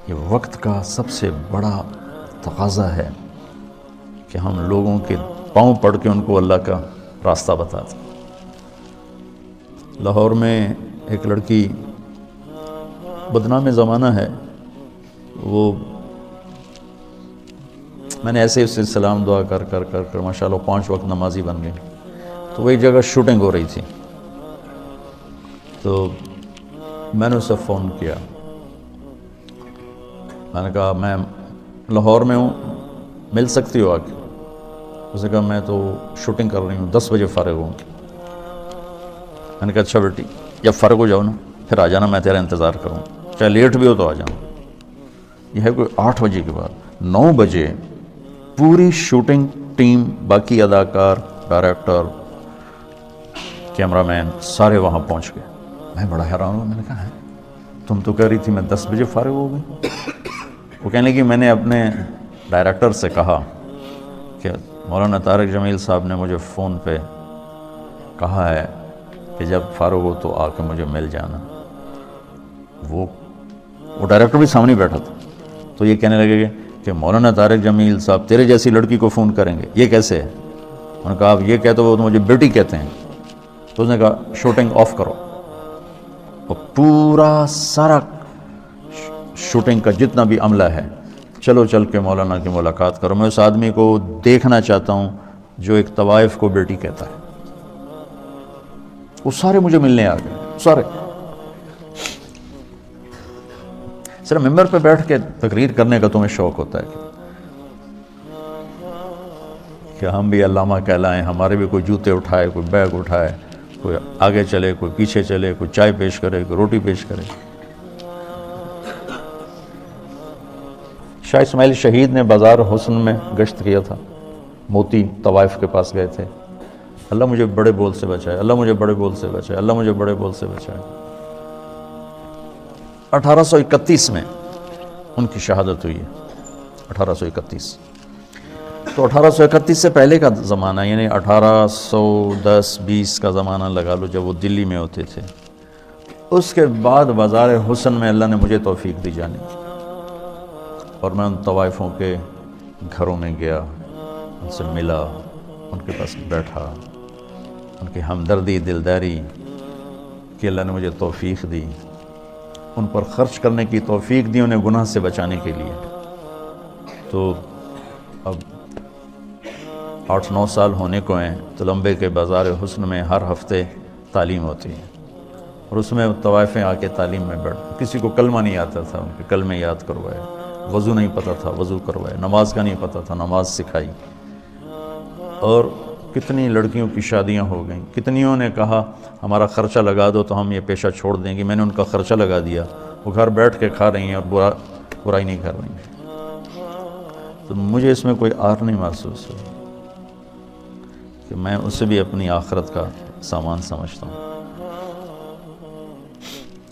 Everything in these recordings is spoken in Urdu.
یہ وقت کا سب سے بڑا تقاضا ہے کہ ہم لوگوں کے پاؤں پڑ کے ان کو اللہ کا راستہ بتاتے. لاہور میں ایک لڑکی بدنام زمانہ ہے، وہ میں نے ایسے اس سے سلام دعا کر کر کر کر ماشاءاللہ 5 وقت نمازی بن گئی. تو وہ ایک جگہ شوٹنگ ہو رہی تھی، تو میں نے اسے فون کیا. میں نے کہا میں لاہور میں ہوں، مل سکتی ہو آ کے؟ اس نے کہا میں تو شوٹنگ کر رہی ہوں، 10 بجے فارغ ہوں. میں نے کہا اچھا بیٹی، جب فارغ ہو جاؤ نا پھر آ جانا، میں تیرا انتظار کروں، چاہے لیٹ بھی ہو تو آ جاؤں. یہ ہے کوئی 8 بجے کے بعد. 9 بجے پوری شوٹنگ ٹیم، باقی اداکار، ڈائریکٹر، کیمرہ مین سارے وہاں پہنچ گئے. میں بڑا حیران ہوں. میں نے کہا ہے تم تو کہہ رہی تھی میں 10 بجے فارغ ہو گئی. وہ کہنے لگی میں نے اپنے ڈائریکٹر سے کہا کہ مولانا طارق جمیل صاحب نے مجھے فون پہ کہا ہے کہ جب فارغ ہو تو آ کے مجھے مل جانا. وہ ڈائریکٹر بھی سامنے بیٹھا تھا. تو یہ کہنے لگے کہ مولانا طارق جمیل صاحب تیرے جیسی لڑکی کو فون کریں گے، یہ کیسے ہے؟ انہوں نے کہا آپ یہ کہتے ہو تو مجھے بیٹی کہتے ہیں. تو اس نے کہا شوٹنگ آف کرو، اور پورا سارا شوٹنگ کا جتنا بھی عملہ ہے چلو چل کے مولانا کی ملاقات کرو. میں اس آدمی کو دیکھنا چاہتا ہوں جو ایک طوائف کو بیٹی کہتا ہے. وہ سارے مجھے ملنے آ گئے، سارے. صرف ممبر پہ بیٹھ کے تقریر کرنے کا تمہیں شوق ہوتا ہے کہ ہم بھی علامہ کہلائیں، ہمارے بھی کوئی جوتے اٹھائے، کوئی بیگ اٹھائے، کوئی آگے چلے، کوئی پیچھے چلے، کوئی چائے پیش کرے، کوئی روٹی پیش کرے. شاہ اسماعیل شہید نے بازار حسن میں گشت کیا تھا، موتی طوائف کے پاس گئے تھے. اللہ مجھے بڑے بول سے بچائے، اللہ مجھے بڑے بول سے بچائے، اللہ مجھے بڑے بول سے بچائے. 1831 میں ان کی شہادت ہوئی ہے. 1831. تو 1831 سے پہلے کا زمانہ، یعنی 1810-20 کا زمانہ لگا لو، جب وہ دلی میں ہوتے تھے. اس کے بعد بازار حسن میں اللہ نے مجھے توفیق دی جانے کی، اور میں ان طوائفوں کے گھروں میں گیا، ان سے ملا، ان کے پاس بیٹھا. ان کی ہمدردی، دلداری کہ اللہ نے مجھے توفیق دی، ان پر خرچ کرنے کی توفیق دی، انہیں گناہ سے بچانے کے لیے. تو اب 8-9 سال ہونے کو ہیں. تلمبے کے بازار حسن میں ہر ہفتے تعلیم ہوتی ہے، اور اس میں طوائفیں آ کے تعلیم میں بیٹھ. کسی کو کلمہ نہیں آتا تھا، ان کے کلمے یاد کروائے. وضو نہیں پتہ تھا، وضو کروائے. نماز کا نہیں پتہ تھا، نماز سکھائی. اور کتنی لڑکیوں کی شادیاں ہو گئیں. کتنیوں نے کہا ہمارا خرچہ لگا دو تو ہم یہ پیشہ چھوڑ دیں گے. میں نے ان کا خرچہ لگا دیا، وہ گھر بیٹھ کے کھا رہی ہیں اور برائی نہیں کر رہی ہیں. تو مجھے اس میں کوئی آر نہیں محسوس ہو کہ میں اسے بھی اپنی آخرت کا سامان سمجھتا ہوں.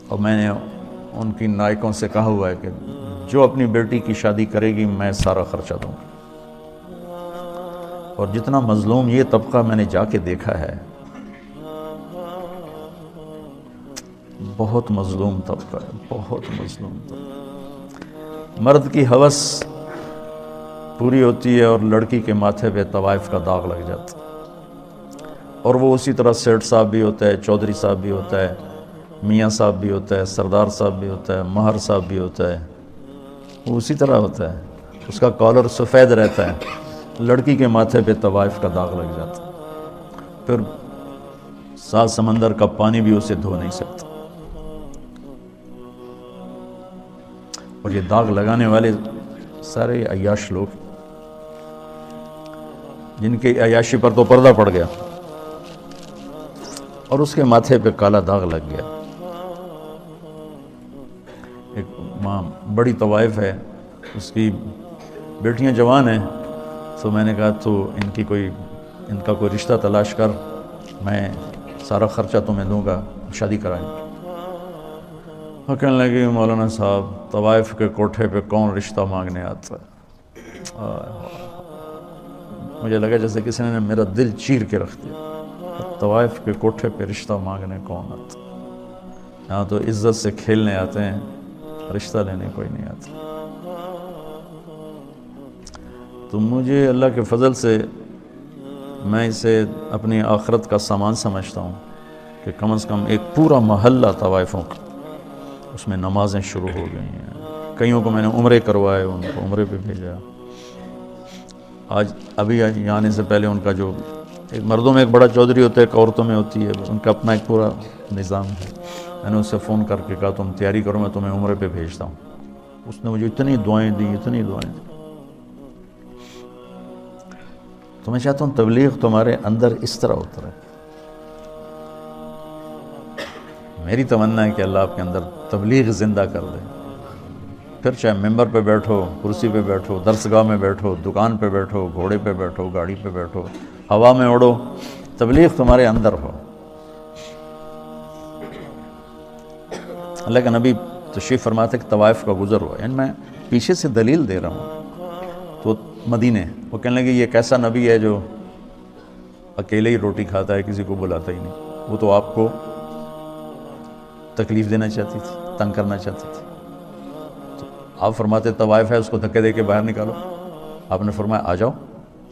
اور میں نے ان کی نائکوں سے کہا ہوا ہے کہ جو اپنی بیٹی کی شادی کرے گی میں سارا خرچہ دوں گا. اور جتنا مظلوم یہ طبقہ میں نے جا کے دیکھا ہے، بہت مظلوم طبقہ ہے، بہت مظلوم طبقہ. مرد کی ہوس پوری ہوتی ہے اور لڑکی کے ماتھے پہ طوائف کا داغ لگ جاتا ہے. اور وہ اسی طرح سیٹھ صاحب بھی ہوتا ہے، چودھری صاحب بھی ہوتا ہے، میاں صاحب بھی ہوتا ہے، سردار صاحب بھی ہوتا ہے، مہر صاحب بھی ہوتا ہے. وہ اسی طرح ہوتا ہے. اس کا کالر سفید رہتا ہے، لڑکی کے ماتھے پہ طوائف کا داغ لگ جاتا ہے. پھر 7 سمندر کا پانی بھی اسے دھو نہیں سکتا. اور یہ داغ لگانے والے سارے عیاش لوگ، جن کی عیاشی پر تو پردہ پڑ گیا اور اس کے ماتھے پہ کالا داغ لگ گیا. ایک ماں بڑی طوائف ہے، اس کی بیٹیاں جوان ہیں. تو میں نے کہا تو ان کا کوئی رشتہ تلاش کر، میں سارا خرچہ تمہیں دوں گا، شادی کرائیں. وہ کہنے لگی مولانا صاحب طوائف کے کوٹھے پہ کون رشتہ مانگنے آتا ہے. مجھے لگا جیسے کسی نے میرا دل چیر کے رکھ دیا. طوائف کے کوٹھے پہ رشتہ مانگنے کون آتا؟ یہاں تو عزت سے کھیلنے آتے ہیں، رشتہ لینے کوئی نہیں آتا. تو مجھے اللہ کے فضل سے میں اسے اپنی آخرت کا سامان سمجھتا ہوں کہ کم از کم ایک پورا محلہ طوائفوں کا، اس میں نمازیں شروع ہو گئی ہیں، کئیوں کو میں نے عمرے کروائے، ان کو عمرے پہ بھیجا۔ آج ابھی آنے سے پہلے ان کا جو ایک مردوں میں ایک بڑا چودھری ہوتا ہے، ایک عورتوں میں ہوتی ہے، ان کا اپنا ایک پورا نظام ہے۔ میں نے اس سے فون کر کے کہا تم تیاری کرو، میں تمہیں عمرے پہ بھیجتا ہوں۔ اس نے مجھے اتنی دعائیں دی، اتنی دعائیں دی۔ تو میں چاہتا ہوں تبلیغ تمہارے اندر اس طرح اترے۔ میری تمنا ہے کہ اللہ آپ کے اندر تبلیغ زندہ کر دے، پھر چاہے ممبر پہ بیٹھو، کرسی پہ بیٹھو، درسگاہ میں بیٹھو، دکان پہ بیٹھو، گھوڑے پہ بیٹھو، گاڑی پہ بیٹھو، ہوا میں اڑو، تبلیغ تمہارے اندر ہو۔ اللہ کا نبی تشریف فرماتے کہ طوائف کا گزر ہوا، یعنی میں پیچھے سے دلیل دے رہا ہوں، تو مدینے وہ کہنے لگے یہ کیسا نبی ہے جو اکیلے ہی روٹی کھاتا ہے، کسی کو بلاتا ہی نہیں، وہ تو آپ کو تکلیف دینا چاہتی تھی، تنگ کرنا چاہتی تھی۔ تو آپ فرماتے طوائف ہے، اس کو دھکے دے کے باہر نکالو۔ آپ نے فرمایا آ جاؤ،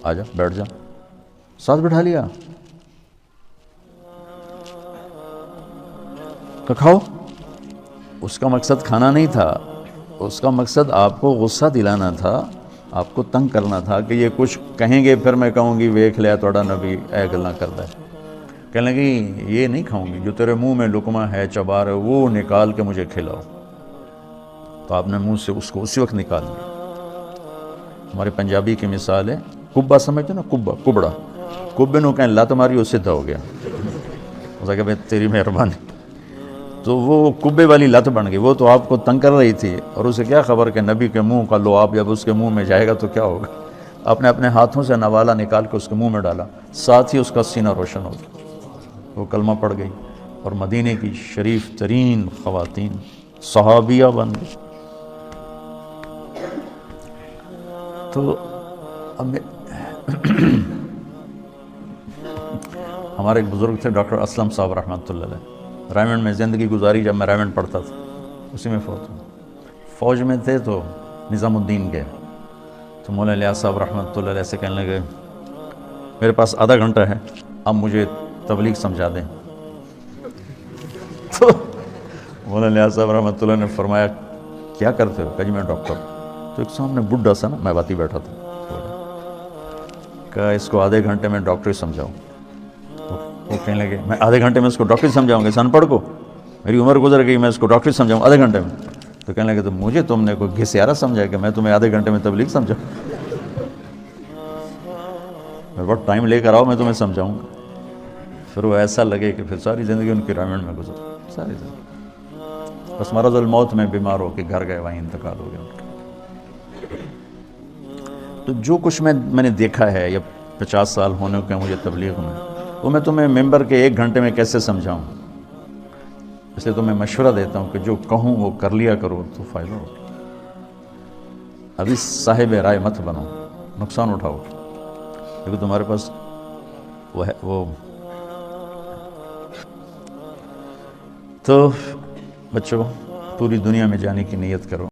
آ جاؤ، بیٹھ جاؤ، ساتھ بٹھا لیا، تو کھاؤ۔ اس کا مقصد کھانا نہیں تھا، اس کا مقصد آپ کو غصہ دلانا تھا، آپ کو تنگ کرنا تھا کہ یہ کچھ کہیں گے پھر میں کہوں گی ویکھ لیا توڑا نبی اے گلاں کردا ہے۔ کہنے لگی یہ نہیں کھاؤں گی، جو تیرے منہ میں لقمہ ہے، چبا رہے وہ نکال کے مجھے کھلاؤ۔ تو آپ نے منہ سے اس کو اسی وقت نکال دیا۔ ہمارے پنجابی کی مثال ہے، کبا سمجھتے نا، کبڑا، کبے نو کہیں لت ماری وہ سدھا ہو گیا۔ اس نے کہا بھائی تیری مہربانی۔ تو وہ کبے والی لت بن گئی، وہ تو آپ کو تنگ کر رہی تھی، اور اسے کیا خبر کہ نبی کے منہ کا لعاب جب اس کے منہ میں جائے گا تو کیا ہوگا۔ آپ نے اپنے ہاتھوں سے نوالا نکال کے اس کے منہ میں ڈالا، ساتھ ہی اس کا سینہ روشن ہو گیا، وہ کلمہ پڑھ گئی، اور مدینے کی شریف ترین خواتین صحابیہ بن گئی۔ تو اب ہمارے ایک بزرگ تھے ڈاکٹر اسلم صاحب رحمۃ اللہ علیہ، رائمنڈ میں زندگی گزاری، جب میں رائمنڈ پڑھتا تھا اسی میں فوت ہوں۔ فوج میں تھے تو نظام الدین گئے، تو مولانا الیاس صاحب رحمۃ اللہ علیہ سے کہنے لگے میرے پاس آدھا گھنٹہ ہے، اب مجھے تبلیغ سمجھا دیں۔ تو مولانا الیاس صاحب رحمۃ اللہ نے فرمایا کیا کرتے ہو؟ کہا جی میں ڈاکٹر۔ تو ایک سامنے بڈھا سا نا، میں باتی بیٹھا تھا، کہا اس کو آدھے گھنٹے میں ڈاکٹری سمجھاؤں۔ وہ کہنے لگے میں آدھے گھنٹے میں اس کو ڈاکٹری سمجھاؤں گا، اس ان پڑھ کو میری عمر گزر گئی، میں اس کو ڈاکٹری سمجھاؤں آدھے گھنٹے میں؟ تو کہنے لگے تو مجھے تم نے کوئی گھسیارا سمجھا کہ میں تمہیں آدھے گھنٹے میں تبلیغ سمجھاؤں؟ میں بہت ٹائم لے کر آؤ، میں تمہیں سمجھاؤں گا۔ پھر وہ ایسا لگے کہ پھر ساری زندگی ان کی رائمنڈ میں گزر، ساری زندگی بس مرض الموت میں بیمار ہو کے گھر گئے، وہیں انتقال ہو گیا ان کا۔ تو جو کچھ میں نے دیکھا ہے، یا 50 سال ہونے کے مجھے تبلیغ میں، وہ میں تمہیں ممبر کے 1 گھنٹے میں کیسے سمجھاؤں؟ اس لیے تمہیں مشورہ دیتا ہوں کہ جو کہوں وہ کر لیا کرو تو فائدہ ہو۔ ابھی صاحب رائے مت بنو، نقصان اٹھاؤ، کیونکہ تمہارے پاس وہ تو بچوں پوری دنیا میں جانے کی نیت کرو۔